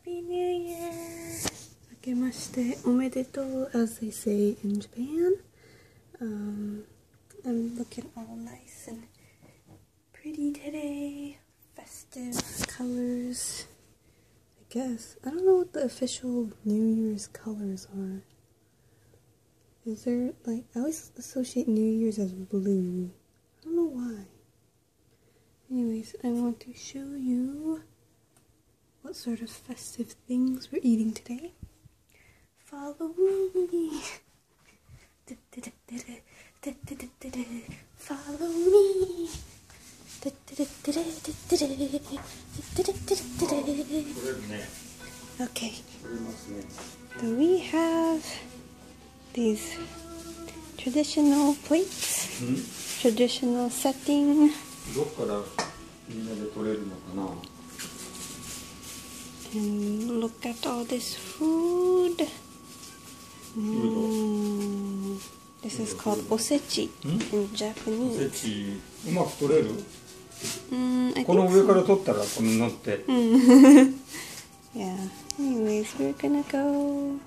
Happy New Year! 明けましておめでとう as they say in Japan. I'm looking all nice and pretty today. Festive colors, I guess. I don't know what the official New Year's colors are. Is there, like, I always associate New Year's as blue. I don't know why. Anyways, I want to show you what sort of festive things we're eating today. Follow me. Follow me. Okay. So we have these traditional plates, traditional setting. どっからみんなで取れるのかな And look at all this food. This is called osechi in お Japanese. せちうまく取れる I この think 上から so. 取ったらこの乗って Yeah. Anyways, we're gonna go